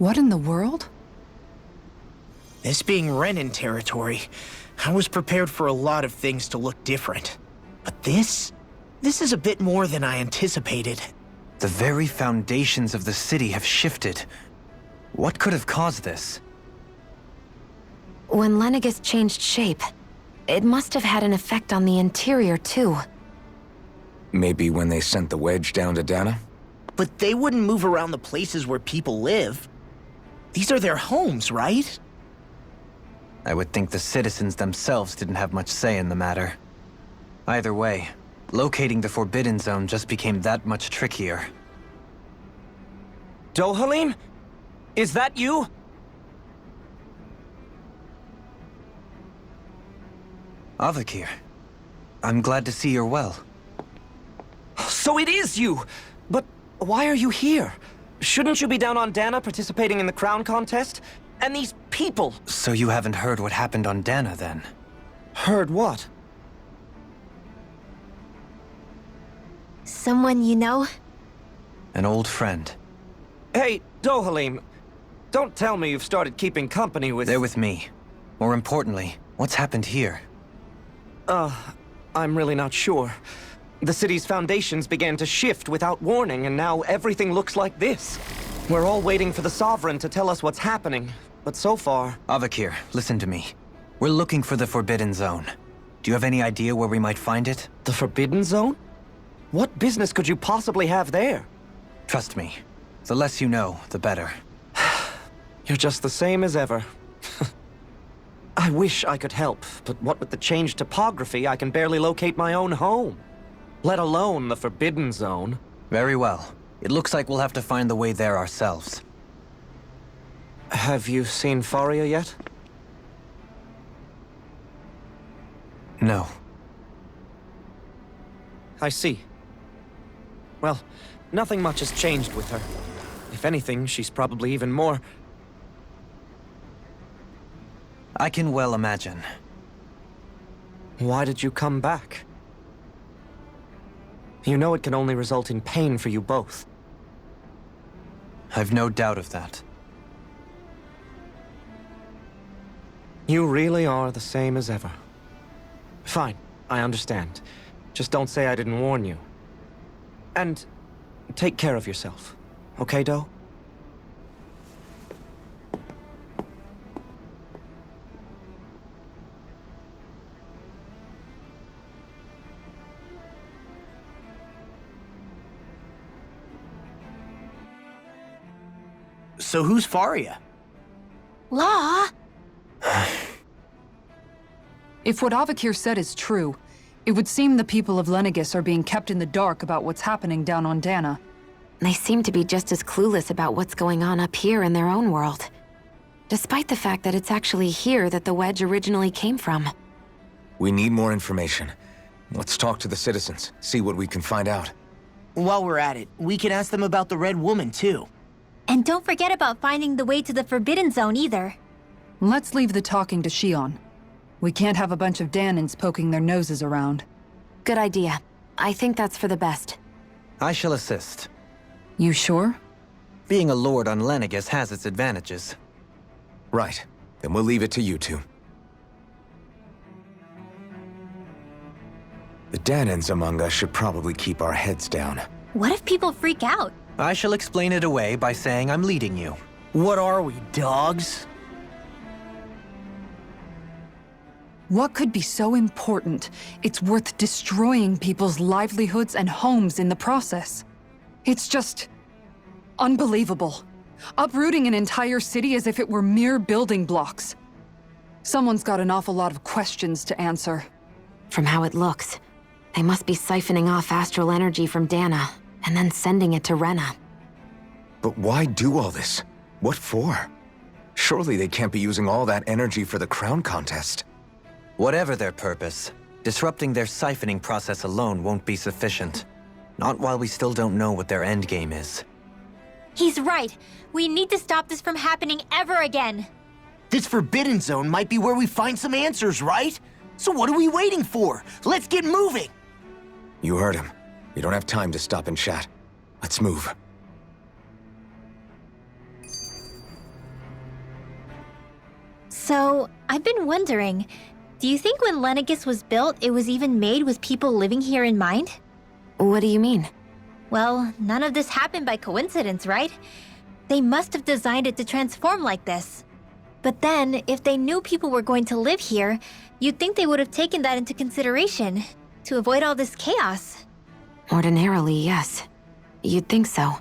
What in the world? This being Renan territory, I was prepared for a lot of things to look different. But this is a bit more than I anticipated. The very foundations of the city have shifted. What could have caused this? When Lenegis changed shape, it must have had an effect on the interior too. Maybe when they sent the wedge down to Dana? But they wouldn't move around the places where people live. These are their homes, right? I would think the citizens themselves didn't have much say in the matter. Either way, locating the Forbidden Zone just became that much trickier. Dohalim? Is that you? Avakir, I'm glad to see you're well. So it is you! But why are you here? Shouldn't you be down on Dana participating in the crown contest? And these people! So you haven't heard what happened on Dana, then? Heard what? Someone you know? An old friend. Hey, Dohalim, don't tell me you've started keeping company with... They're with me. More importantly, what's happened here? I'm really not sure. The city's foundations began to shift without warning, and now everything looks like this. We're all waiting for the Sovereign to tell us what's happening, but so far... Avakir, listen to me. We're looking for the Forbidden Zone. Do you have any idea where we might find it? The Forbidden Zone? What business could you possibly have there? Trust me. The less you know, the better. You're just the same as ever. I wish I could help, but what with the changed topography, I can barely locate my own home. Let alone the Forbidden Zone. Very well. It looks like we'll have to find the way there ourselves. Have you seen Faria yet? No. I see. Well, nothing much has changed with her. If anything, she's probably even more... I can well imagine. Why did you come back? You know it can only result in pain for you both. I've no doubt of that. You really are the same as ever. Fine, I understand. Just don't say I didn't warn you. And take care of yourself. Okay, Do? So who's Faria? Law? If what Avakir said is true, it would seem the people of Lenegis are being kept in the dark about what's happening down on Dana. They seem to be just as clueless about what's going on up here in their own world. Despite the fact that it's actually here that the wedge originally came from. We need more information. Let's talk to the citizens, see what we can find out. While we're at it, we can ask them about the Red Woman, too. And don't forget about finding the way to the Forbidden Zone either. Let's leave the talking to Shion. We can't have a bunch of Danins poking their noses around. Good idea. I think that's for the best. I shall assist. You sure? Being a lord on Lenegis has its advantages. Right. Then we'll leave it to you two. The Danins among us should probably keep our heads down. What if people freak out? I shall explain it away by saying I'm leading you. What are we, dogs? What could be so important? It's worth destroying people's livelihoods and homes in the process. It's just... unbelievable. Uprooting an entire city as if it were mere building blocks. Someone's got an awful lot of questions to answer. From how it looks, they must be siphoning off astral energy from Dana, and then sending it to Rena. But why do all this? What for? Surely they can't be using all that energy for the crown contest. Whatever their purpose, disrupting their siphoning process alone won't be sufficient. Not while we still don't know what their endgame is. He's right. We need to stop this from happening ever again. This Forbidden Zone might be where we find some answers, right? So what are we waiting for? Let's get moving! You heard him. We don't have time to stop and chat. Let's move. So, I've been wondering, do you think when Lenegis was built, it was even made with people living here in mind? What do you mean? Well, none of this happened by coincidence, right? They must have designed it to transform like this. But then, if they knew people were going to live here, you'd think they would have taken that into consideration to avoid all this chaos. Ordinarily, yes. You'd think so.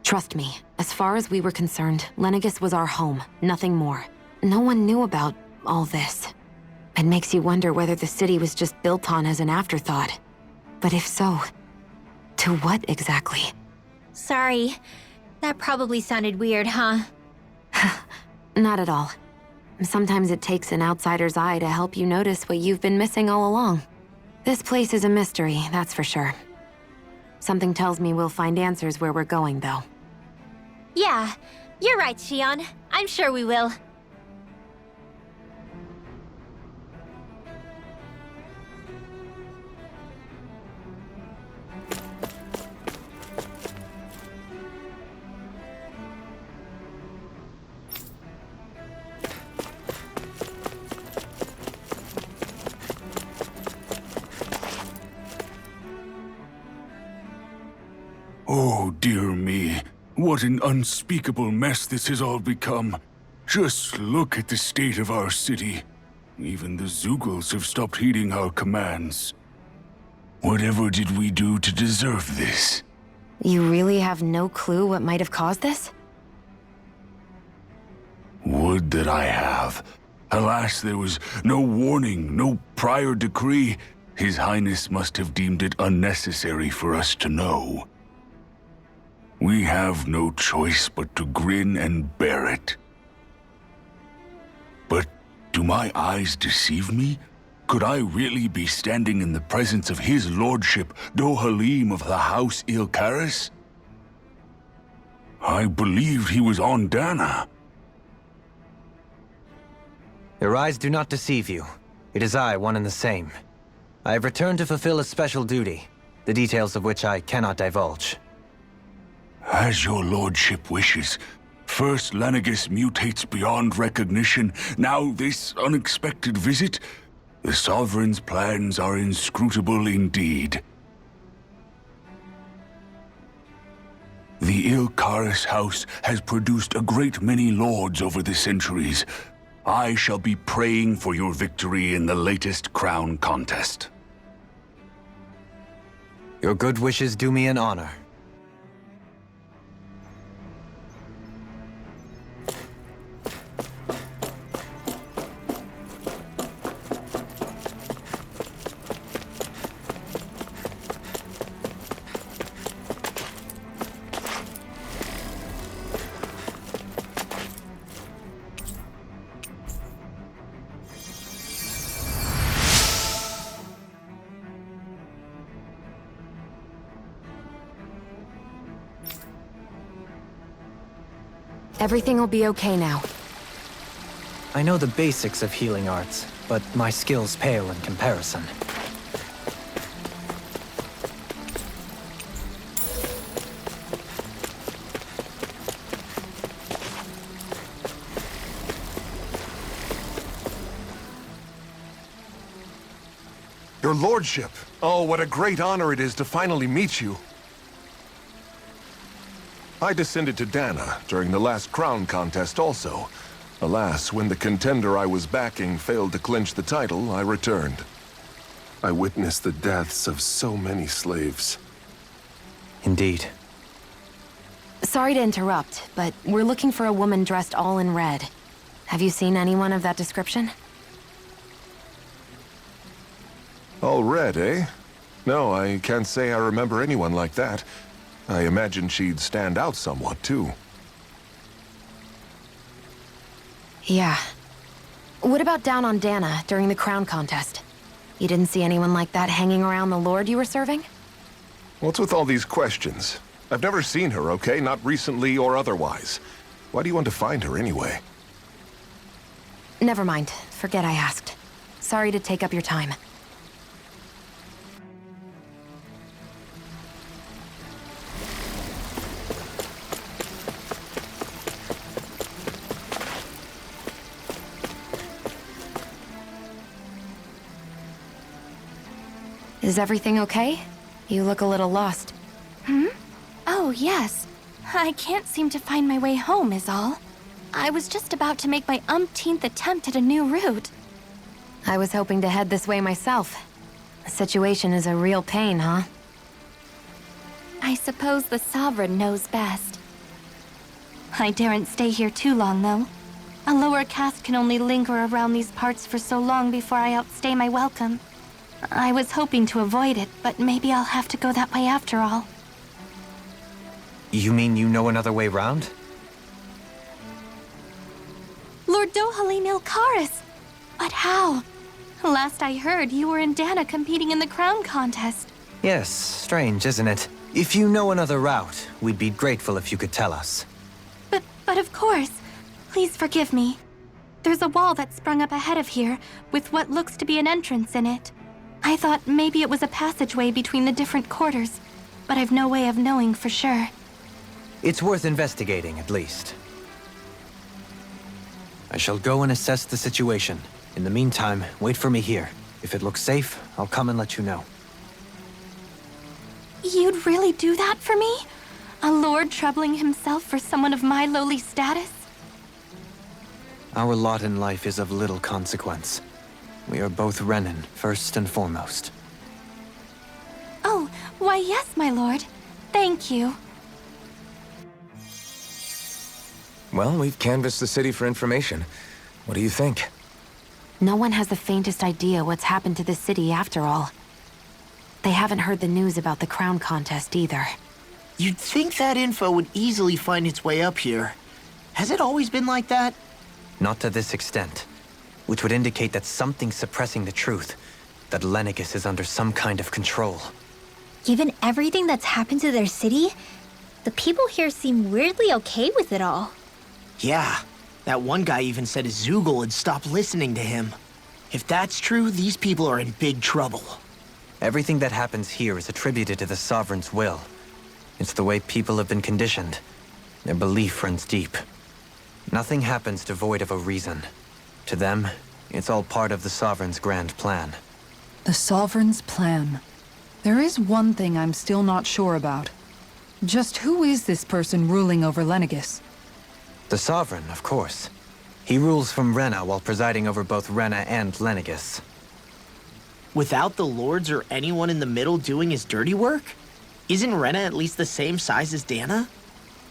Trust me, as far as we were concerned, Lenegis was our home, nothing more. No one knew about all this. It makes you wonder whether the city was just built on as an afterthought. But if so, to what exactly? Sorry. That probably sounded weird, huh? Not at all. Sometimes it takes an outsider's eye to help you notice what you've been missing all along. This place is a mystery, that's for sure. Something tells me we'll find answers where we're going, though. Yeah, you're right, Shion. I'm sure we will. Oh, dear me. What an unspeakable mess this has all become. Just look at the state of our city. Even the Zeugles have stopped heeding our commands. Whatever did we do to deserve this? You really have no clue what might have caused this? Would that I have. Alas, there was no warning, no prior decree. His Highness must have deemed it unnecessary for us to know. We have no choice but to grin and bear it. But do my eyes deceive me? Could I really be standing in the presence of his lordship, Dohalim of the House Ilkaris? I believed he was on Dana. Your eyes do not deceive you. It is I, one and the same. I have returned to fulfill a special duty, the details of which I cannot divulge. As your lordship wishes. First Lenegis mutates beyond recognition, now this unexpected visit. The Sovereign's plans are inscrutable indeed. The Ilkaris house has produced a great many lords over the centuries. I shall be praying for your victory in the latest crown contest. Your good wishes do me an honor. Everything will be okay now. I know the basics of healing arts, but my skills pale in comparison. Your lordship! Oh, what a great honor it is to finally meet you. I descended to Dana during the last crown contest also. Alas, when the contender I was backing failed to clinch the title, I returned. I witnessed the deaths of so many slaves. Indeed. Sorry to interrupt, but we're looking for a woman dressed all in red. Have you seen anyone of that description? All red, eh? No, I can't say I remember anyone like that. I imagine she'd stand out somewhat, too. Yeah. What about down on Dana during the crown contest? You didn't see anyone like that hanging around the lord you were serving? What's with all these questions? I've never seen her, okay? Not recently or otherwise. Why do you want to find her anyway? Never mind. Forget I asked. Sorry to take up your time. Is everything okay? You look a little lost. Oh, yes. I can't seem to find my way home, is all. I was just about to make my umpteenth attempt at a new route. I was hoping to head this way myself. The situation is a real pain, huh? I suppose the Sovereign knows best. I daren't stay here too long, though. A lower caste can only linger around these parts for so long before I outstay my welcome. I was hoping to avoid it, but maybe I'll have to go that way after all. You mean you know another way round? Lord Dohalim Ilkaris! But how? Last I heard, you were in Dana competing in the crown contest. Yes, strange, isn't it? If you know another route, we'd be grateful if you could tell us. But of course. Please forgive me. There's a wall that sprung up ahead of here, with what looks to be an entrance in it. I thought maybe it was a passageway between the different quarters, but I've no way of knowing for sure. It's worth investigating, at least. I shall go and assess the situation. In the meantime, wait for me here. If it looks safe, I'll come and let you know. You'd really do that for me? A lord troubling himself for someone of my lowly status? Our lot in life is of little consequence. We are both Renan, first and foremost. Oh, why yes, my lord. Thank you. Well, we've canvassed the city for information. What do you think? No one has the faintest idea what's happened to this city after all. They haven't heard the news about the crown contest either. You'd think that info would easily find its way up here. Has it always been like that? Not to this extent, which would indicate that something's suppressing the truth, that Lenegis is under some kind of control. Given everything that's happened to their city, the people here seem weirdly okay with it all. Yeah, that one guy even said Zoogle had stopped listening to him. If that's true, these people are in big trouble. Everything that happens here is attributed to the Sovereign's will. It's the way people have been conditioned. Their belief runs deep. Nothing happens devoid of a reason. To them, it's all part of the Sovereign's grand plan. The Sovereign's plan. There is one thing I'm still not sure about. Just who is this person ruling over Lenegis? The Sovereign, of course. He rules from Rena while presiding over both Rena and Lenegis. Without the lords or anyone in the middle doing his dirty work? Isn't Rena at least the same size as Dana?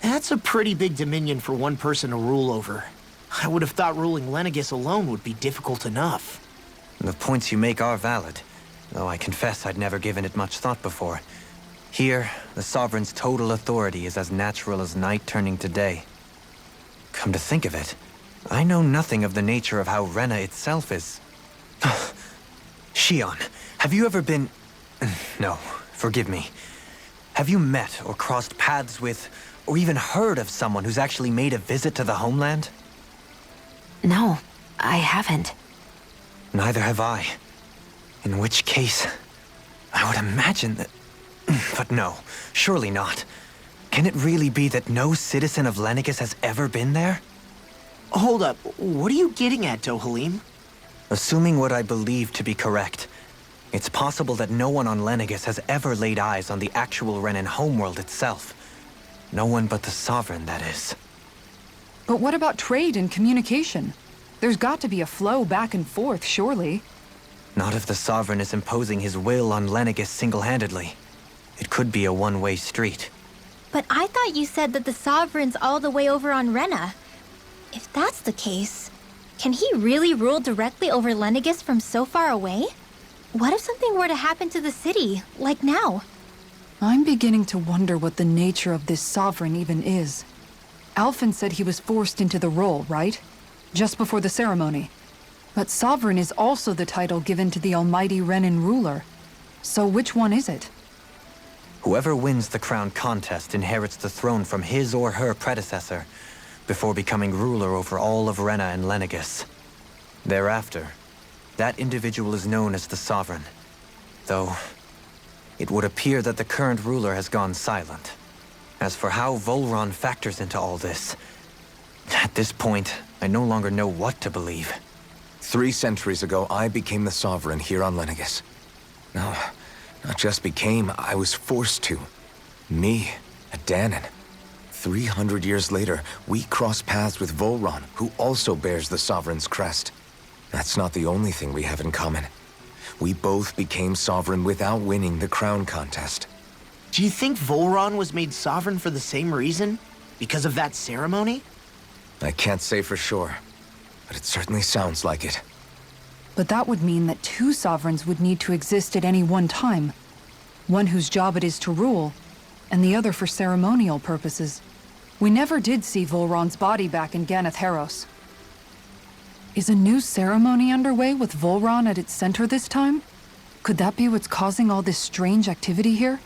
That's a pretty big dominion for one person to rule over. I would have thought ruling Lenegis alone would be difficult enough. The points you make are valid, though I confess I'd never given it much thought before. Here, the Sovereign's total authority is as natural as night turning to day. Come to think of it, I know nothing of the nature of how Rena itself is. Shion, have you ever been... No, forgive me. Have you met or crossed paths with, or even heard of someone who's actually made a visit to the homeland? No, I haven't. Neither have I. In which case, I would imagine that... But no, surely not. Can it really be that no citizen of Lenegis has ever been there? Hold up, what are you getting at, Dohalim? Assuming what I believe to be correct, it's possible that no one on Lenegis has ever laid eyes on the actual Renan homeworld itself. No one but the Sovereign, that is. But what about trade and communication? There's got to be a flow back and forth, surely. Not if the Sovereign is imposing his will on Lenegis single-handedly. It could be a one-way street. But I thought you said that the Sovereign's all the way over on Rena. If that's the case, can he really rule directly over Lenegis from so far away? What if something were to happen to the city, like now? I'm beginning to wonder what the nature of this Sovereign even is. Alphen said he was forced into the role, right? Just before the ceremony. But Sovereign is also the title given to the almighty Renan ruler. So which one is it? Whoever wins the crown contest inherits the throne from his or her predecessor, before becoming ruler over all of Rena and Lenegis. Thereafter, that individual is known as the Sovereign. Though, it would appear that the current ruler has gone silent. As for how Volron factors into all this, at this point, I no longer know what to believe. 3 centuries ago, I became the Sovereign here on Lenegis. Now, Not just became, I was forced to. Me, a Danon. 300 years later, we cross paths with Volron, who also bears the Sovereign's crest. That's not the only thing we have in common. We both became Sovereign without winning the crown contest. Do you think Volron was made sovereign for the same reason? Because of that ceremony? I can't say for sure, but it certainly sounds like it. But that would mean that two sovereigns would need to exist at any one time. One whose job it is to rule, and the other for ceremonial purposes. We never did see Volron's body back in Ganath Haros. Is a new ceremony underway with Volron at its center this time? Could that be what's causing all this strange activity here?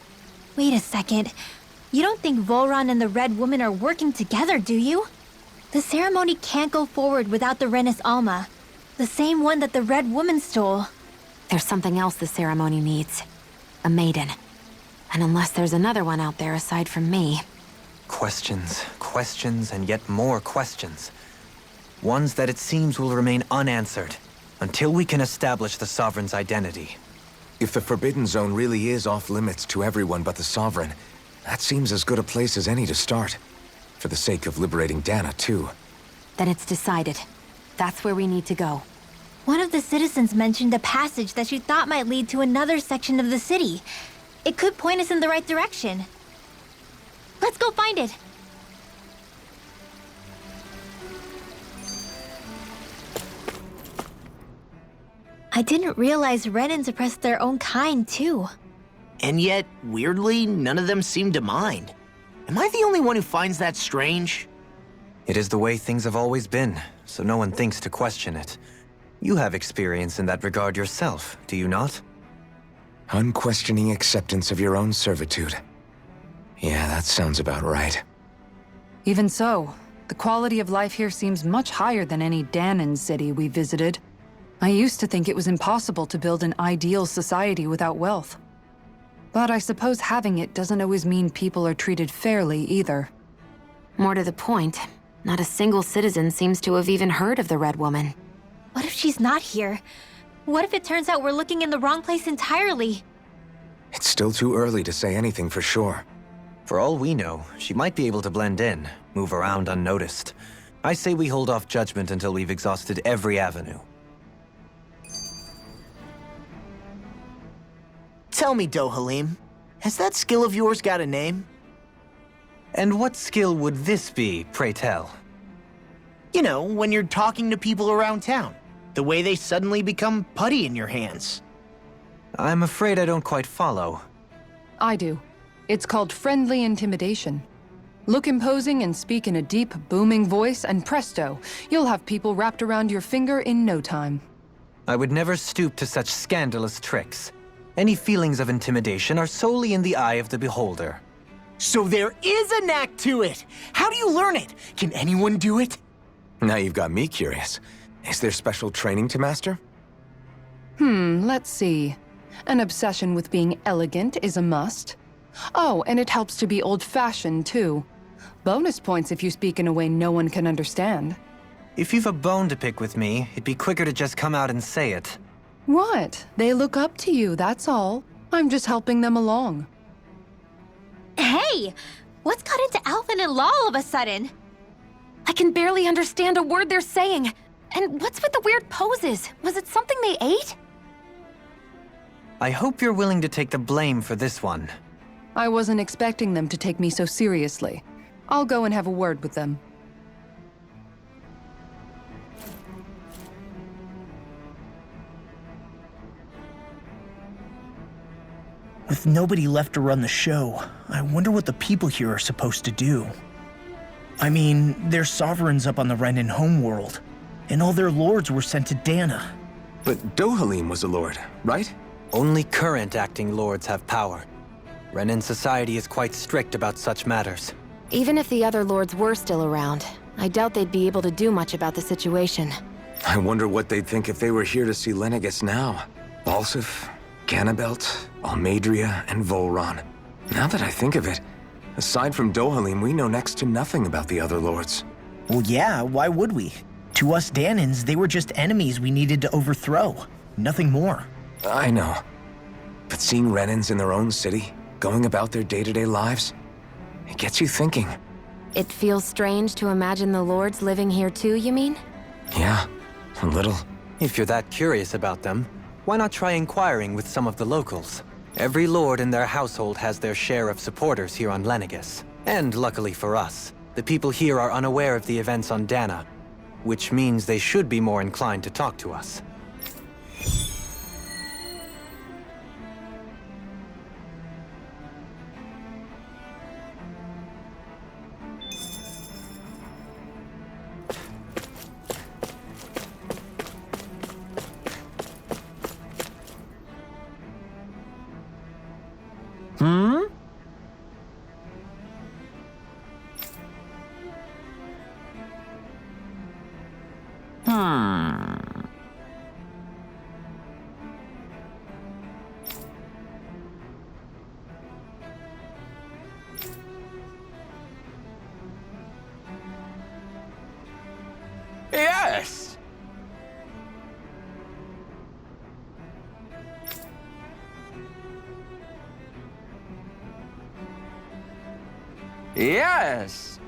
Wait a second. You don't think Volron and the Red Woman are working together, do you? The ceremony can't go forward without the Renis Alma. The same one that the Red Woman stole. There's something else the ceremony needs. A maiden. And unless there's another one out there aside from me... Questions, questions, and yet more questions. Ones that it seems will remain unanswered, until we can establish the Sovereign's identity. If the Forbidden Zone really is off-limits to everyone but the Sovereign, that seems as good a place as any to start. For the sake of liberating Dana, too. Then it's decided. That's where we need to go. One of the citizens mentioned a passage that she thought might lead to another section of the city. It could point us in the right direction. Let's go find it! I didn't realize Renans oppressed their own kind, too. And yet, weirdly, none of them seem to mind. Am I the only one who finds that strange? It is the way things have always been, so no one thinks to question it. You have experience in that regard yourself, do you not? Unquestioning acceptance of your own servitude. Yeah, that sounds about right. Even so, the quality of life here seems much higher than any Danon city we visited. I used to think it was impossible to build an ideal society without wealth. But I suppose having it doesn't always mean people are treated fairly either. More to the point, not a single citizen seems to have even heard of the Red Woman. What if she's not here? What if it turns out we're looking in the wrong place entirely? It's still too early to say anything for sure. For all we know, she might be able to blend in, move around unnoticed. I say we hold off judgment until we've exhausted every avenue. Tell me, Dohalim, has that skill of yours got a name? And what skill would this be, pray tell? You know, when you're talking to people around town. The way they suddenly become putty in your hands. I'm afraid I don't quite follow. I do. It's called friendly intimidation. Look imposing and speak in a deep, booming voice, and presto, you'll have people wrapped around your finger in no time. I would never stoop to such scandalous tricks. Any feelings of intimidation are solely in the eye of the beholder. So there is a knack to it! How do you learn it? Can anyone do it? Now you've got me curious. Is there special training to master? Let's see. An obsession with being elegant is a must. Oh, and it helps to be old-fashioned, too. Bonus points if you speak in a way no one can understand. If you've a bone to pick with me, it'd be quicker to just come out and say it. What? They look up to you, that's all. I'm just helping them along. Hey! What's got into Alvin and Law all of a sudden? I can barely understand a word they're saying. And what's with the weird poses? Was it something they ate? I hope you're willing to take the blame for this one. I wasn't expecting them to take me so seriously. I'll go and have a word with them. With nobody left to run the show, I wonder what the people here are supposed to do. I mean, there's sovereigns up on the Renan homeworld, and all their lords were sent to Dana. But Dohalim was a lord, right? Only current acting lords have power. Renan society is quite strict about such matters. Even if the other lords were still around, I doubt they'd be able to do much about the situation. I wonder what they'd think if they were here to see Lenegis now. Balsif, Ganabelt, Almadria, and Volron. Now that I think of it, aside from Dohalim, we know next to nothing about the other lords. Well, yeah, why would we? To us Danans, they were just enemies we needed to overthrow. Nothing more. I know. But seeing Renans in their own city, going about their day-to-day lives, it gets you thinking. It feels strange to imagine the lords living here too, you mean? Yeah, a little. If you're that curious about them, why not try inquiring with some of the locals? Every lord in their household has their share of supporters here on Lenegis. And luckily for us, the people here are unaware of the events on Dana, which means they should be more inclined to talk to us. Yes! Yes!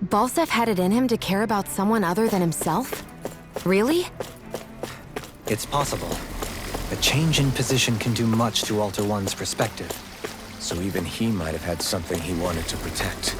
Balseph had it in him to care about someone other than himself? Really? It's possible. A change in position can do much to alter one's perspective. So even he might have had something he wanted to protect.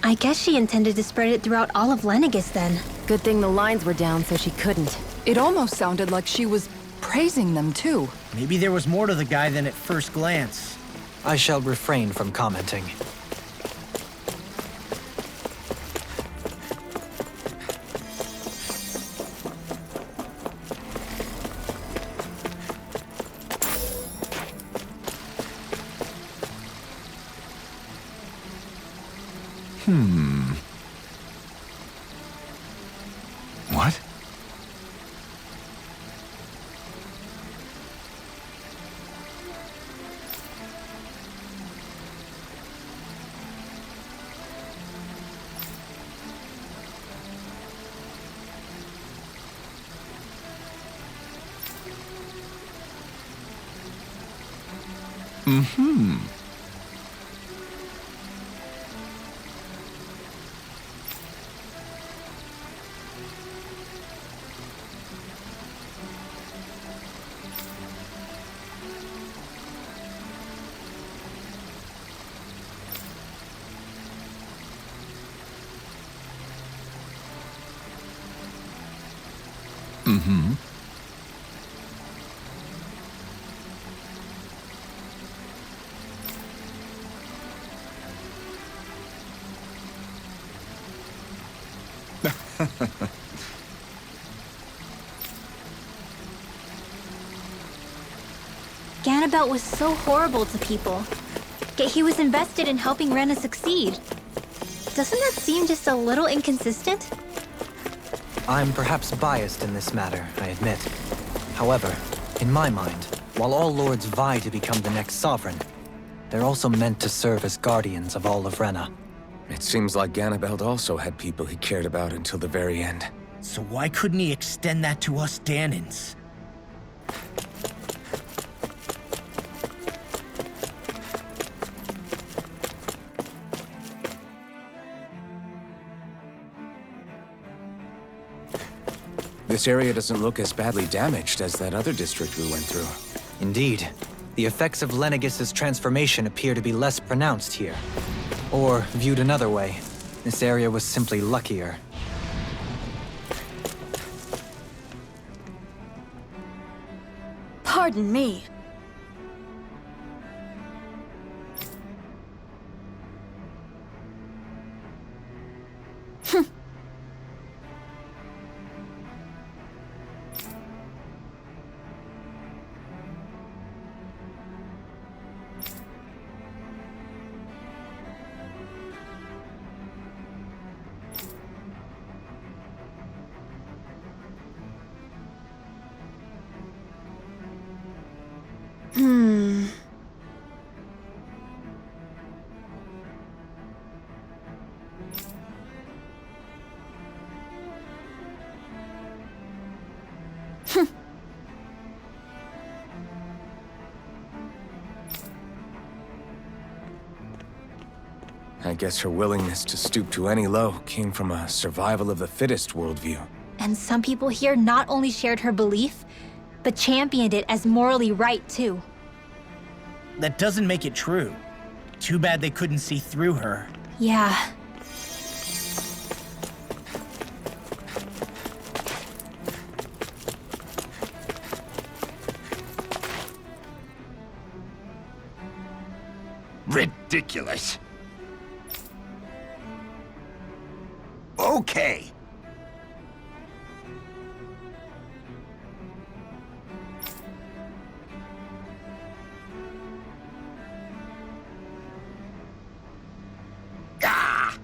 I guess she intended to spread it throughout all of Lenegis then. Good thing the lines were down so she couldn't. It almost sounded like she was praising them too. Maybe there was more to the guy than at first glance. I shall refrain from commenting. What? Ganabelt was so horrible to people, yet he was invested in helping Rena succeed. Doesn't that seem just a little inconsistent? I'm perhaps biased in this matter, I admit. However, in my mind, while all lords vie to become the next sovereign, they're also meant to serve as guardians of all of Rena. It seems like Ganabelt also had people he cared about until the very end. So why couldn't he extend that to us Danans? This area doesn't look as badly damaged as that other district we went through. Indeed. The effects of Lenegis' transformation appear to be less pronounced here. Or, viewed another way, this area was simply luckier. Pardon me. I guess her willingness to stoop to any low came from a survival of the fittest worldview. And some people here not only shared her belief, but championed it as morally right, too. That doesn't make it true. Too bad they couldn't see through her. Yeah. Ridiculous. Okay. Ah!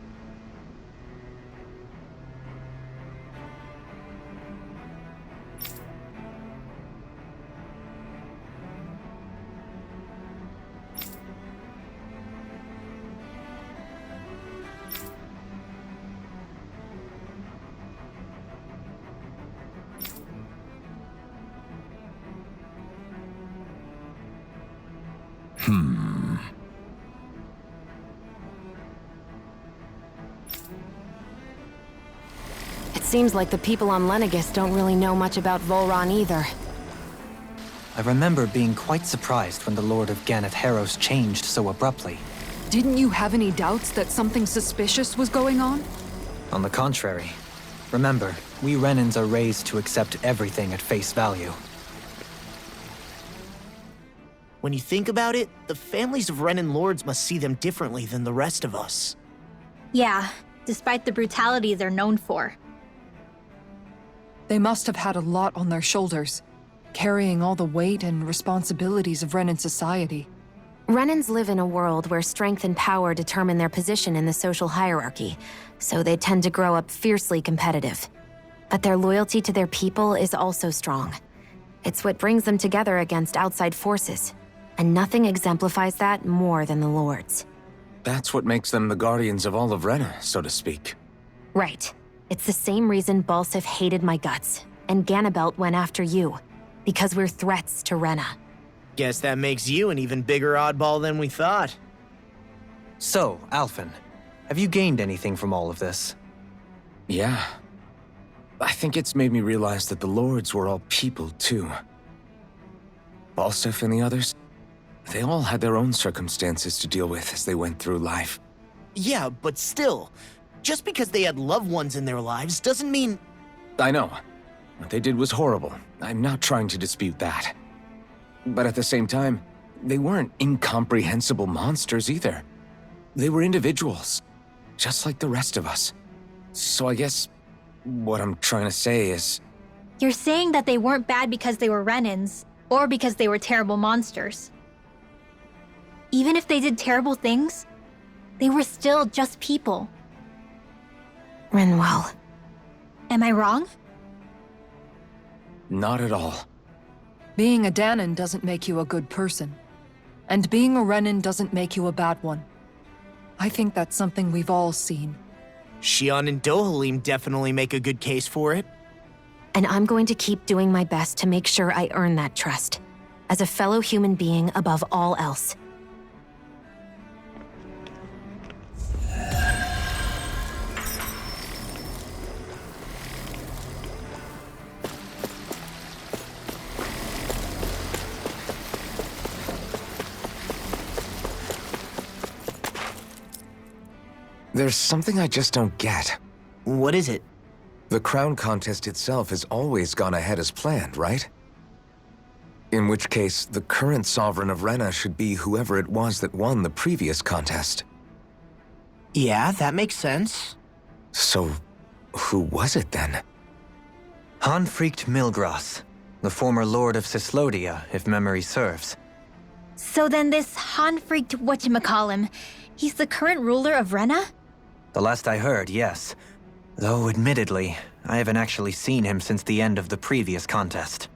It seems like the people on Lenegis don't really know much about Volron either. I remember being quite surprised when the Lord of Ganath Haros changed so abruptly. Didn't you have any doubts that something suspicious was going on? On the contrary. Remember, we Renans are raised to accept everything at face value. When you think about it, the families of Renan lords must see them differently than the rest of us. Yeah, despite the brutality they're known for. They must have had a lot on their shoulders, carrying all the weight and responsibilities of Renan society. Renans live in a world where strength and power determine their position in the social hierarchy, so they tend to grow up fiercely competitive. But their loyalty to their people is also strong. It's what brings them together against outside forces, and nothing exemplifies that more than the Lords. That's what makes them the guardians of all of Rena, so to speak. Right. It's the same reason Balsif hated my guts, and Ganabelt went after you. Because we're threats to Rena. Guess that makes you an even bigger oddball than we thought. So, Alphen, have you gained anything from all of this? Yeah. I think it's made me realize that the Lords were all people, too. Balsif and the others, they all had their own circumstances to deal with as they went through life. Yeah, but still, just because they had loved ones in their lives doesn't mean... I know. What they did was horrible. I'm not trying to dispute that. But at the same time, they weren't incomprehensible monsters either. They were individuals, just like the rest of us. So I guess what I'm trying to say is... You're saying that they weren't bad because they were Renans, or because they were terrible monsters. Even if they did terrible things, they were still just people. Rinwell, Am I wrong? Not at all. Being a Danon doesn't make you a good person. And being a Renan doesn't make you a bad one. I think that's something we've all seen. Shion and Dohalim definitely make a good case for it. And I'm going to keep doing my best to make sure I earn that trust. As a fellow human being above all else. There's something I just don't get. What is it? The crown contest itself has always gone ahead as planned, right? In which case, the current Sovereign of Rena should be whoever it was that won the previous contest. Yeah, that makes sense. So, who was it then? Hanfrikt Milgras, the former Lord of Cyslodia, if memory serves. So then this Hanfrikt whatchamacallem, he's the current ruler of Rena? The last I heard, yes. Though, admittedly, I haven't actually seen him since the end of the previous contest.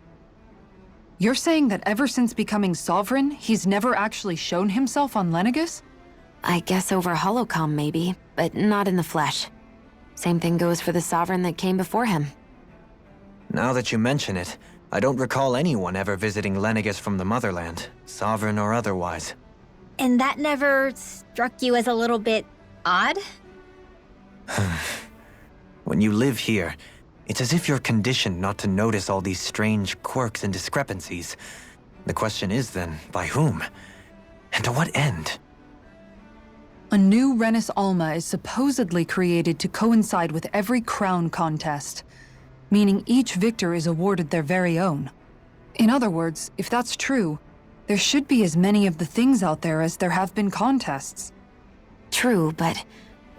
You're saying that ever since becoming Sovereign, he's never actually shown himself on Lenegis? I guess over holocom maybe, but not in the flesh. Same thing goes for the Sovereign that came before him. Now that you mention it, I don't recall anyone ever visiting Lenegis from the motherland, Sovereign or otherwise. And that never struck you as a little bit odd? When you live here, it's as if you're conditioned not to notice all these strange quirks and discrepancies. The question is then, by whom? And to what end? A new Renis Alma is supposedly created to coincide with every crown contest, meaning each victor is awarded their very own. In other words, if that's true, there should be as many of the things out there as there have been contests. True, but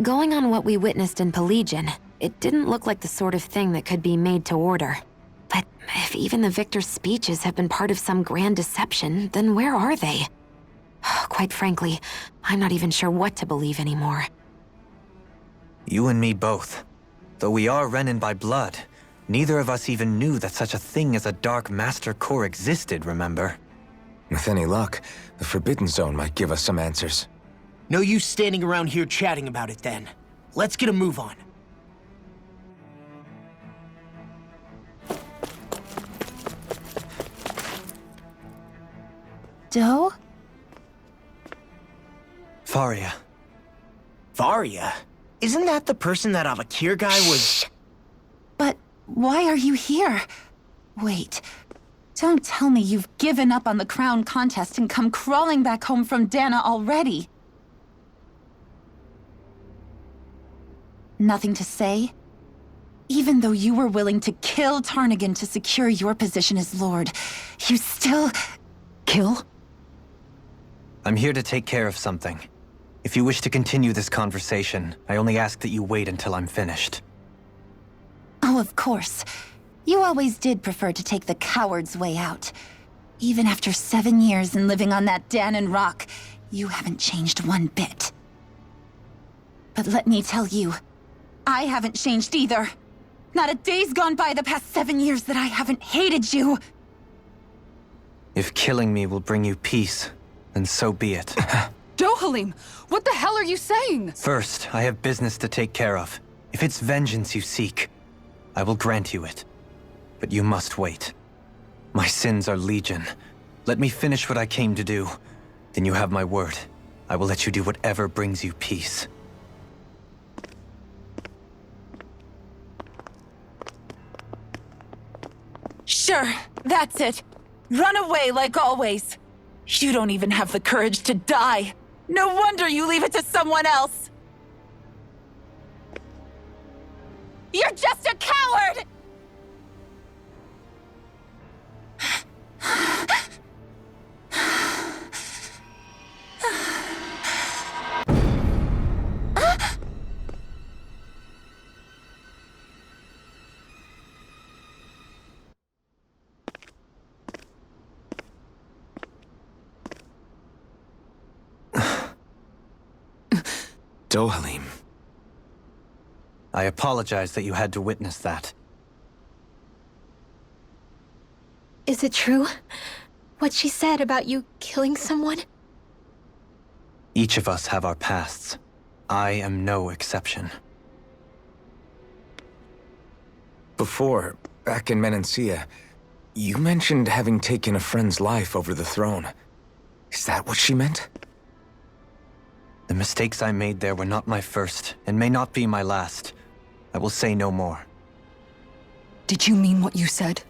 going on what we witnessed in Pelagian, it didn't look like the sort of thing that could be made to order. But if even the victor's speeches have been part of some grand deception, then where are they? Quite frankly, I'm not even sure what to believe anymore. You and me both. Though we are Renan by blood, neither of us even knew that such a thing as a Dark Master Corps existed, remember? With any luck, the Forbidden Zone might give us some answers. No use standing around here chatting about it then. Let's get a move on. Do? Faria. Varia? Isn't that the person that Avakir guy was— But why are you here? Wait. Don't tell me you've given up on the crown contest and come crawling back home from Dana already. Nothing to say? Even though you were willing to kill Tarnigan to secure your position as Lord, you still— Kill? I'm here to take care of something. If you wish to continue this conversation, I only ask that you wait until I'm finished. Oh, of course. You always did prefer to take the coward's way out. Even after 7 years and living on that Danon rock, you haven't changed one bit. But let me tell you, I haven't changed either. Not a day's gone by the past 7 years that I haven't hated you. If killing me will bring you peace, then so be it. Dohalim, what the hell are you saying? First, I have business to take care of. If it's vengeance you seek, I will grant you it. But you must wait. My sins are legion. Let me finish what I came to do. Then you have my word. I will let you do whatever brings you peace. Sure, that's it. Run away like always. You don't even have the courage to die. No wonder you leave it to someone else. You're just a coward! Dohalim. I apologize that you had to witness that. Is it true? What she said about you killing someone? Each of us have our pasts. I am no exception. Before, back in Menancia, you mentioned having taken a friend's life over the throne. Is that what she meant? The mistakes I made there were not my first, and may not be my last. I will say no more. Did you mean what you said?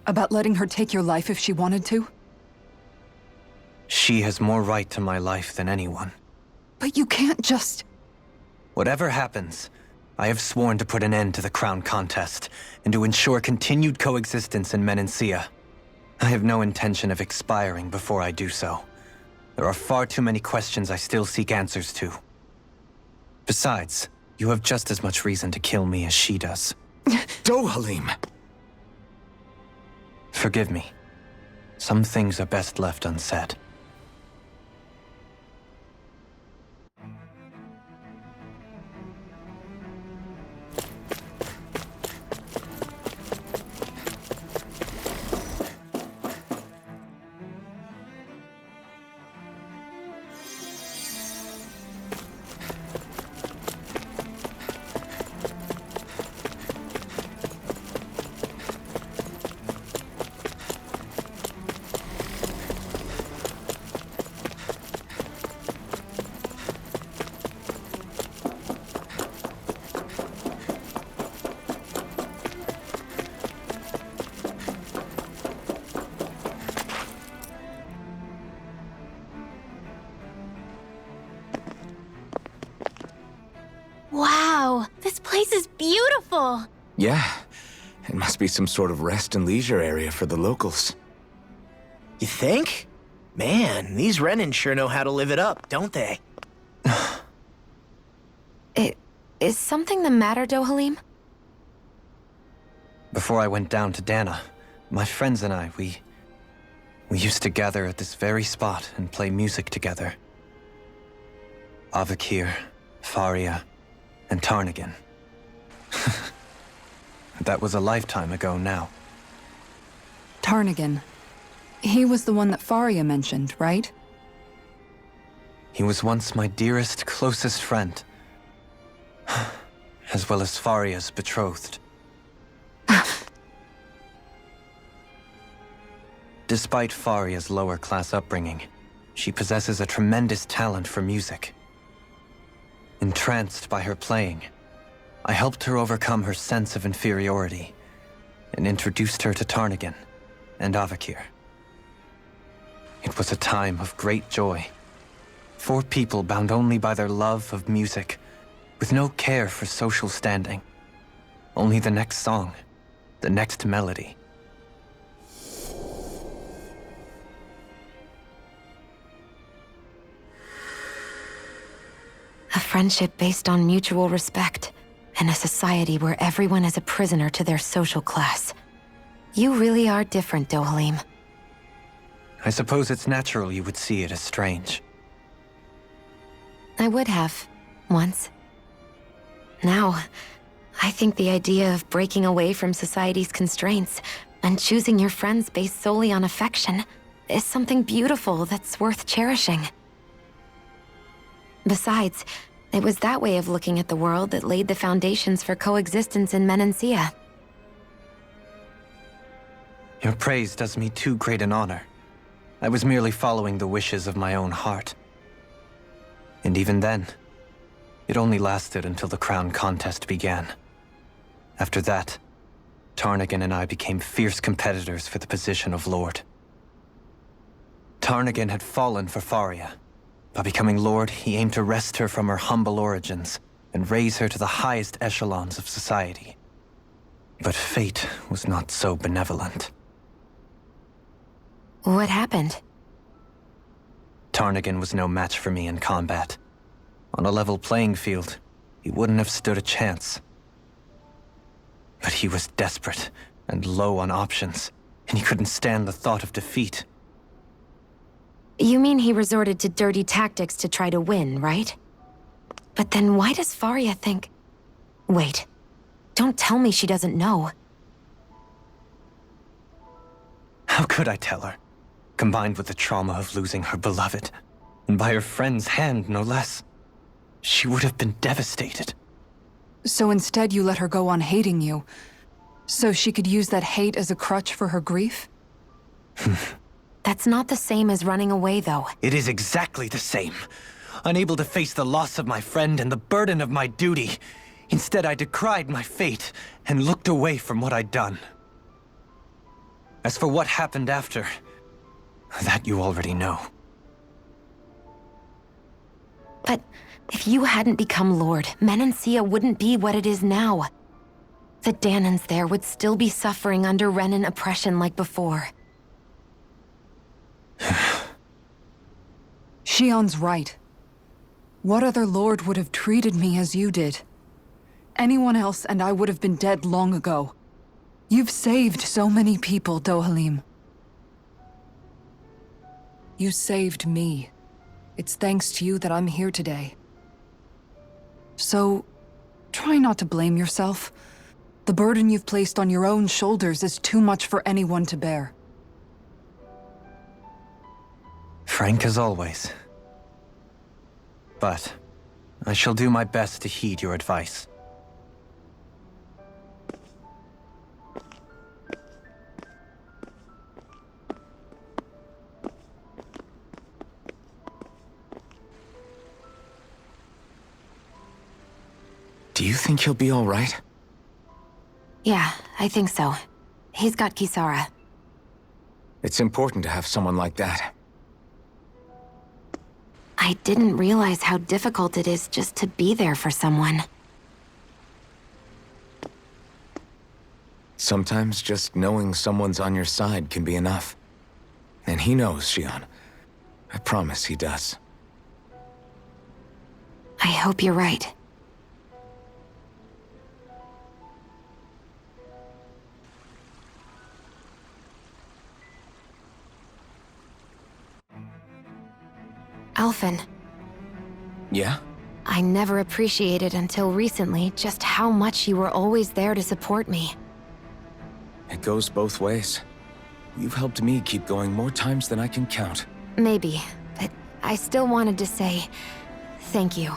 About letting her take your life if she wanted to? She has more right to my life than anyone. But you can't just... Whatever happens, I have sworn to put an end to the crown contest, and to ensure continued coexistence in Menancia. I have no intention of expiring before I do so. There are far too many questions I still seek answers to. Besides, you have just as much reason to kill me as she does. Dohalim! Forgive me. Some things are best left unsaid. Wow, this place is beautiful! Yeah, it must be some sort of rest and leisure area for the locals. You think? Man, these Renan sure know how to live it up, don't they? Is something the matter, Dohalim? Before I went down to Dana, my friends and I, we used to gather at this very spot and play music together. Avakir, Faria, and Tarnagin. That was a lifetime ago now. Tarnagin. He was the one that Faria mentioned, right? He was once my dearest, closest friend. As well as Faria's betrothed. Despite Faria's lower-class upbringing, she possesses a tremendous talent for music. Entranced by her playing, I helped her overcome her sense of inferiority and introduced her to Tarnagin and Avakir. It was a time of great joy. 4 people bound only by their love of music, with no care for social standing. Only the next song, the next melody. A friendship based on mutual respect, and a society where everyone is a prisoner to their social class. You really are different, Dohalim. I suppose it's natural you would see it as strange. I would have, once. Now, I think the idea of breaking away from society's constraints and choosing your friends based solely on affection is something beautiful that's worth cherishing. Besides, it was that way of looking at the world that laid the foundations for coexistence in Menancia. Your praise does me too great an honor. I was merely following the wishes of my own heart. And even then, it only lasted until the crown contest began. After that, Tarnagin and I became fierce competitors for the position of Lord. Tarnagin had fallen for Faria. By becoming Lord, he aimed to wrest her from her humble origins and raise her to the highest echelons of society. But fate was not so benevolent. What happened? Tarnagin was no match for me in combat. On a level playing field, he wouldn't have stood a chance. But he was desperate and low on options, and he couldn't stand the thought of defeat. You mean he resorted to dirty tactics to try to win, right? But then why does Faria think... Wait. Don't tell me she doesn't know. How could I tell her? Combined with the trauma of losing her beloved, and by her friend's hand, no less. She would have been devastated. So instead you let her go on hating you, so she could use that hate as a crutch for her grief? That's not the same as running away, though. It is exactly the same. Unable to face the loss of my friend and the burden of my duty. Instead, I decried my fate and looked away from what I'd done. As for what happened after, that you already know. But if you hadn't become Lord, Menancia wouldn't be what it is now. The Danans there would still be suffering under Renan oppression like before. Shion's right. What other lord would have treated me as you did? Anyone else and I would have been dead long ago. You've saved so many people, Dohalim. You saved me. It's thanks to you that I'm here today. So, try not to blame yourself. The burden you've placed on your own shoulders is too much for anyone to bear. Frank as always. But I shall do my best to heed your advice. Do you think he'll be all right? Yeah, I think so. He's got Kisara. It's important to have someone like that. I didn't realize how difficult it is just to be there for someone. Sometimes just knowing someone's on your side can be enough. And he knows, Shion. I promise he does. I hope you're right. Alphen. Yeah? I never appreciated until recently just how much you were always there to support me. It goes both ways. You've helped me keep going more times than I can count. Maybe, but I still wanted to say thank you.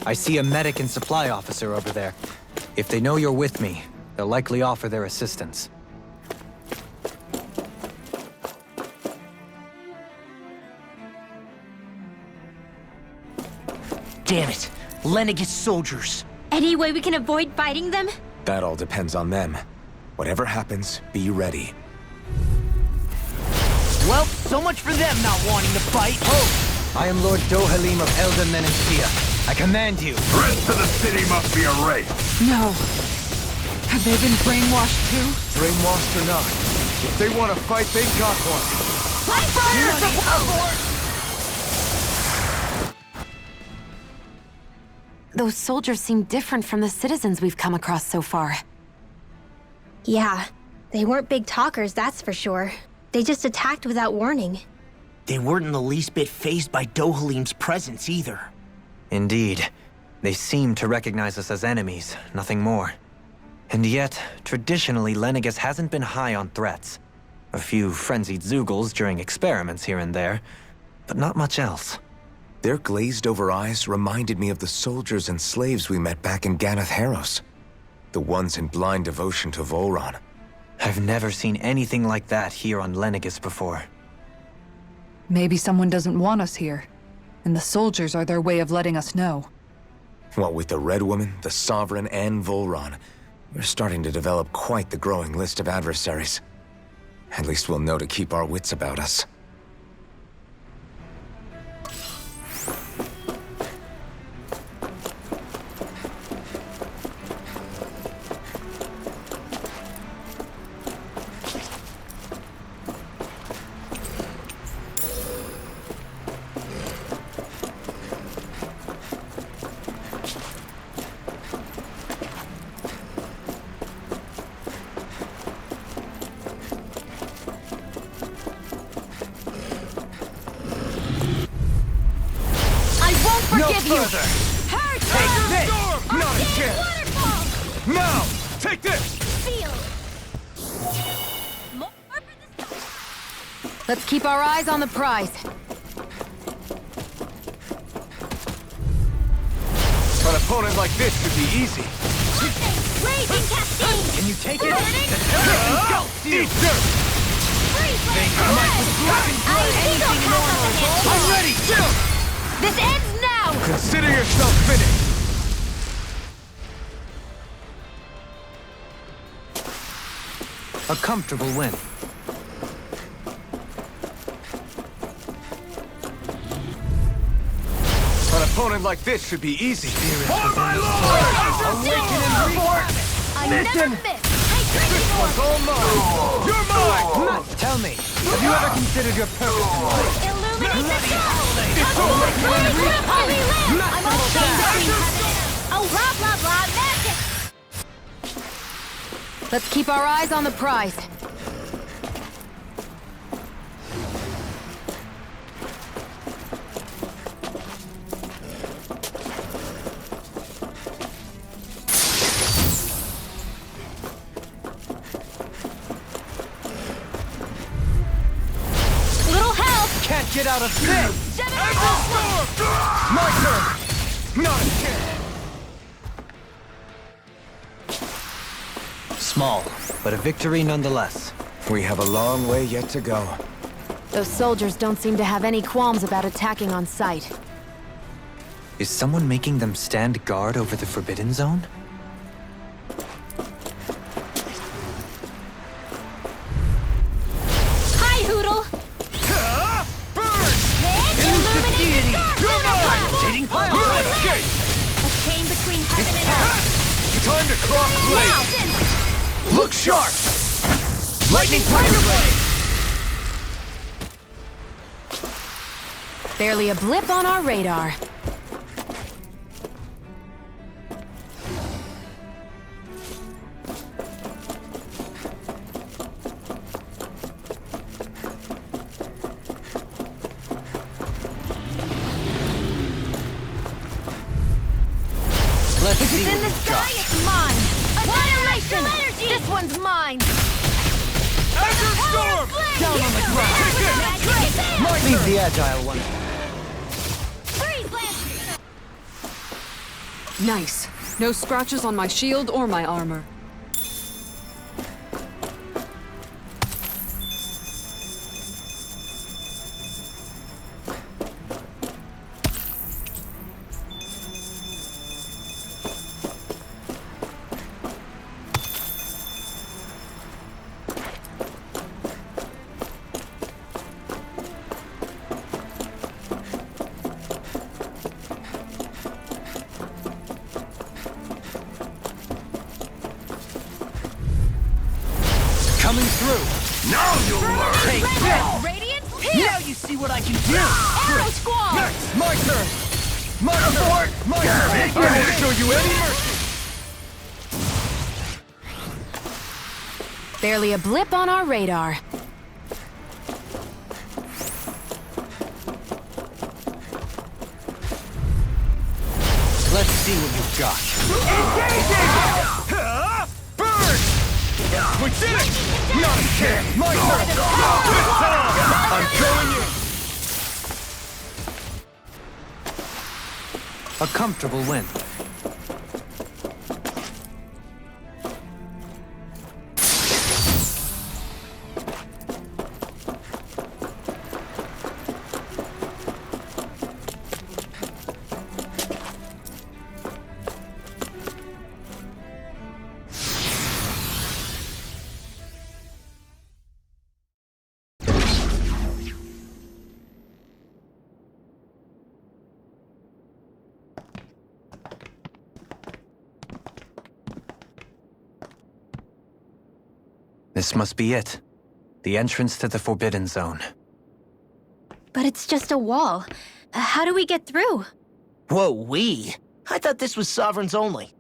I see a medic and supply officer over there. If they know you're with me, they'll likely offer their assistance. Damn it! Lenegis soldiers! Any way we can avoid fighting them? That all depends on them. Whatever happens, be ready. Well, so much for them not wanting to fight. I am Lord Dohalim of Elda Menancia. I command you. The rest of the city must be erased. No. Have they been brainwashed too? Brainwashed or not, if they want to fight, they got one. Those soldiers seem different from the citizens we've come across so far. Yeah, they weren't big talkers, that's for sure. They just attacked without warning. They weren't in the least bit fazed by Dohalim's presence either. Indeed. They seem to recognize us as enemies, nothing more. And yet, traditionally, Lenegis hasn't been high on threats. A few frenzied Zeugles during experiments here and there, but not much else. Their glazed-over eyes reminded me of the soldiers and slaves we met back in Ganath Haros. The ones in blind devotion to Volron. I've never seen anything like that here on Lenegis before. Maybe someone doesn't want us here, and the soldiers are their way of letting us know. What with the Red Woman, the Sovereign, and Volron, we're starting to develop quite the growing list of adversaries. At least we'll know to keep our wits about us. further! Take this! Not a chance! Waterfall! Now! Take this! Feel! More for this time. Let's keep our eyes on the prize. An opponent like this should be easy. Raging cascade! Can you take it? Burning! Engulf you! Eat dirt! Freeze Think blast! you might withdraw Anything normal! I'm ready! Jump! This ends now! Consider yourself finished! A comfortable win. An opponent like this should be easy. For my lord! Awaken and reform! I never miss! Hydration orb! All mine! You're mine! Tell me, have you ever considered your purpose in life? Illuminate the sky! Holy land! I'm on the Oh, blah, blah, blah, magic! Let's keep our eyes on the prize. Little help! Can't get out of this! My turn! Not a chance! Small, but a victory nonetheless. We have a long way yet to go. Those soldiers don't seem to have any qualms about attacking on sight. Is someone making them stand guard over the Forbidden Zone? Hi, Hoodle! Illuminating A chain between heaven and earth! Time to cross blade! Now! Look sharp! Lightning Fire Blade! Barely a blip on our radar. Let's If see it's in what the we've sky, got. it's mine! Annihilation! Annihilation! This one's mine! Azure Storm! Down on the ground! Leave the agile one. Freeze blast! Nice. No scratches on my shield or my armor. Coming through. Now you'll learn. Take this. Radiant Pierce! Now you see what I can do. Arrow Squall! Next, my turn. My turn. My turn. I won't show you any mercy. Barely a blip on our radar. Let's see what you've got. Engaging! Burn! We did it! Not a chance! My turn! This time! I'm going in! A comfortable win. This must be it. The entrance to the Forbidden Zone. But it's just a wall. How do we get through? Whoa, we? I thought this was Sovereigns only.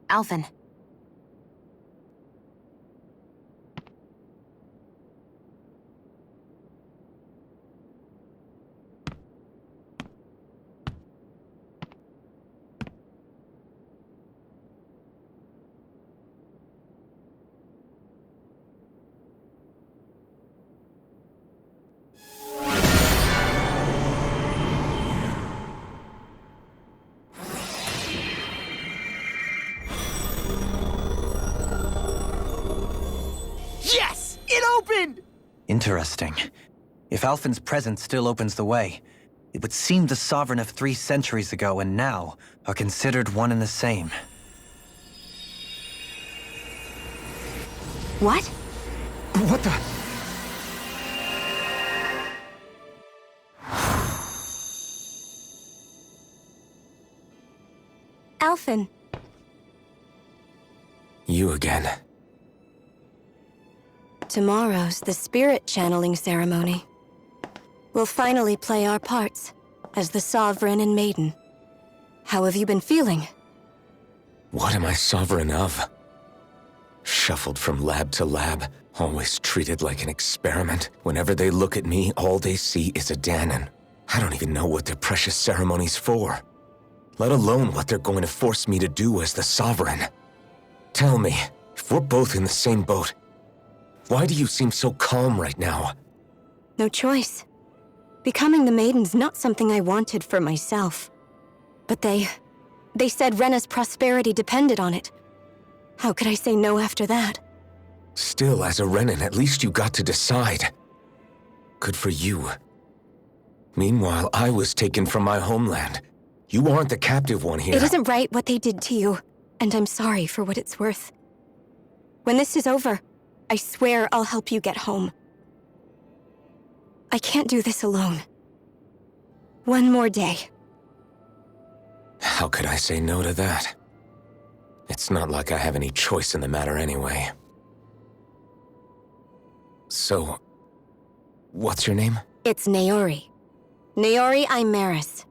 Alphen. Interesting. If Alphen's presence still opens the way, it would seem the Sovereign of 3 centuries ago and now are considered one and the same. What? What the? Alphen. You again. Tomorrow's the spirit channeling ceremony. We'll finally play our parts as the Sovereign and Maiden. How have you been feeling? What am I sovereign of? Shuffled from lab to lab, always treated like an experiment. Whenever they look at me, all they see is a Dahnan. I don't even know what their precious ceremony's for, let alone what they're going to force me to do as the Sovereign. Tell me, if we're both in the same boat, why do you seem so calm right now? No choice. Becoming the Maiden's not something I wanted for myself. But they said Rena's prosperity depended on it. How could I say no after that? Still, as a Renan, at least you got to decide. Good for you. Meanwhile, I was taken from my homeland. You aren't the captive one here. It isn't right what they did to you, and I'm sorry for what it's worth. When this is over, I swear I'll help you get home. I can't do this alone. One more day. How could I say no to that? It's not like I have any choice in the matter anyway. So, what's your name? It's Naori. Naori Imeris.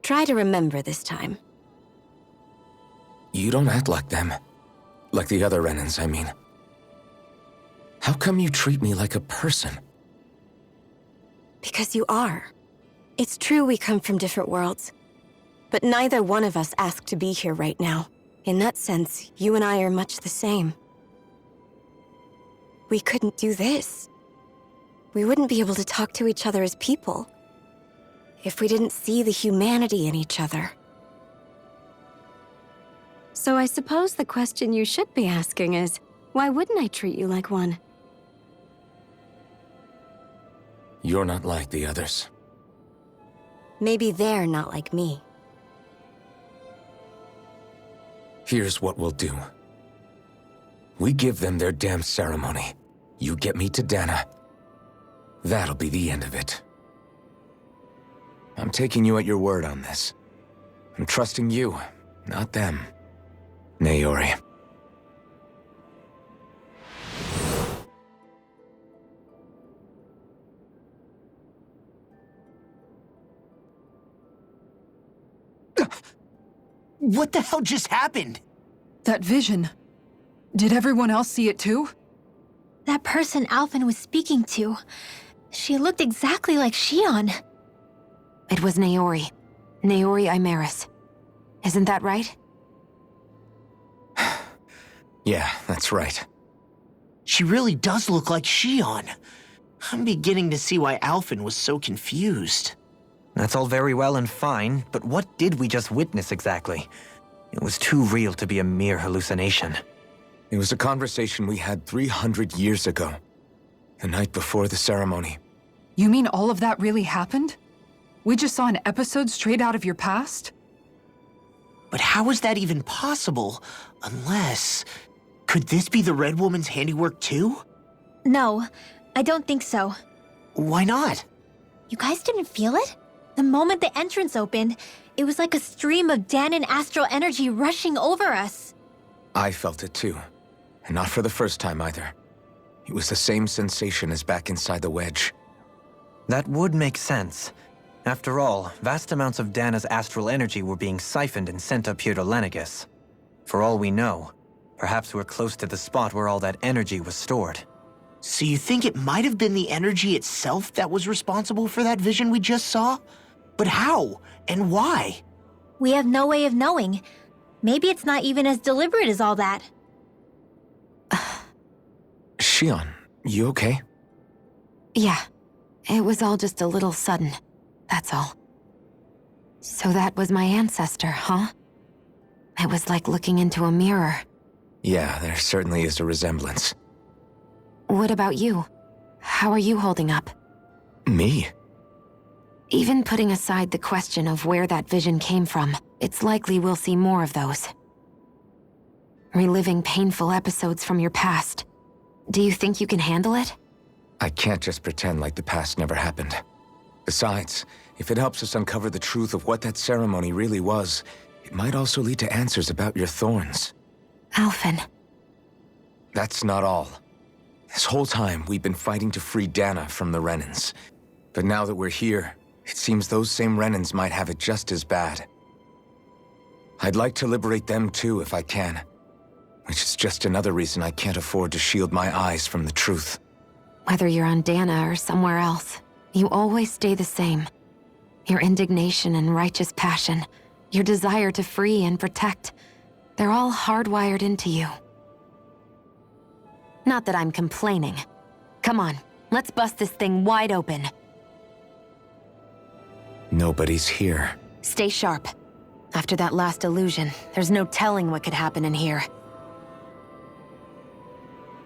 Try to remember this time. You don't act like them. Like the other Renans, I mean. How come you treat me like a person? Because you are. It's true we come from different worlds. But neither one of us asked to be here right now. In that sense, you and I are much the same. We couldn't do this. We wouldn't be able to talk to each other as people if we didn't see the humanity in each other. So I suppose the question you should be asking is, why wouldn't I treat you like one? You're not like the others. Maybe they're not like me. Here's what we'll do. We give them their damn ceremony. You get me to Dana. That'll be the end of it. I'm taking you at your word on this. I'm trusting you, not them. Naori. What the hell just happened? That vision. Did everyone else see it too? That person Alphen was speaking to, she looked exactly like Shion. It was Naori. Naori Imeris. Isn't that right? Yeah, that's right. She really does look like Shion. I'm beginning to see why Alphen was so confused. That's all very well and fine, but what did we just witness exactly? It was too real to be a mere hallucination. It was a conversation we had 300 years ago. The night before the ceremony. You mean all of that really happened? We just saw an episode straight out of your past? But how is that even possible? Unless... Could this be the Red Woman's handiwork too? No, I don't think so. Why not? You guys didn't feel it? The moment the entrance opened, it was like a stream of Dahnan astral energy rushing over us. I felt it too. And not for the first time either. It was the same sensation as back inside the wedge. That would make sense. After all, vast amounts of Dana's astral energy were being siphoned and sent up here to Lenegis. For all we know, perhaps we're close to the spot where all that energy was stored. So you think it might have been the energy itself that was responsible for that vision we just saw? But how? And why? We have no way of knowing. Maybe it's not even as deliberate as all that. Shion, you okay? Yeah. It was all just a little sudden. That's all. So that was my ancestor, huh? It was like looking into a mirror. Yeah, there certainly is a resemblance. What about you? How are you holding up? Me? Even putting aside the question of where that vision came from, it's likely we'll see more of those. Reliving painful episodes from your past. Do you think you can handle it? I can't just pretend like the past never happened. Besides, if it helps us uncover the truth of what that ceremony really was, it might also lead to answers about your thorns. Alphen. That's not all. This whole time, we've been fighting to free Dana from the Renans. But now that we're here, it seems those same Renans might have it just as bad. I'd like to liberate them too if I can. Which is just another reason I can't afford to shield my eyes from the truth. Whether you're on Dana or somewhere else, you always stay the same. Your indignation and righteous passion, your desire to free and protect, they're all hardwired into you. Not that I'm complaining. Come on, let's bust this thing wide open. Nobody's here. Stay sharp. After that last illusion, there's no telling what could happen in here.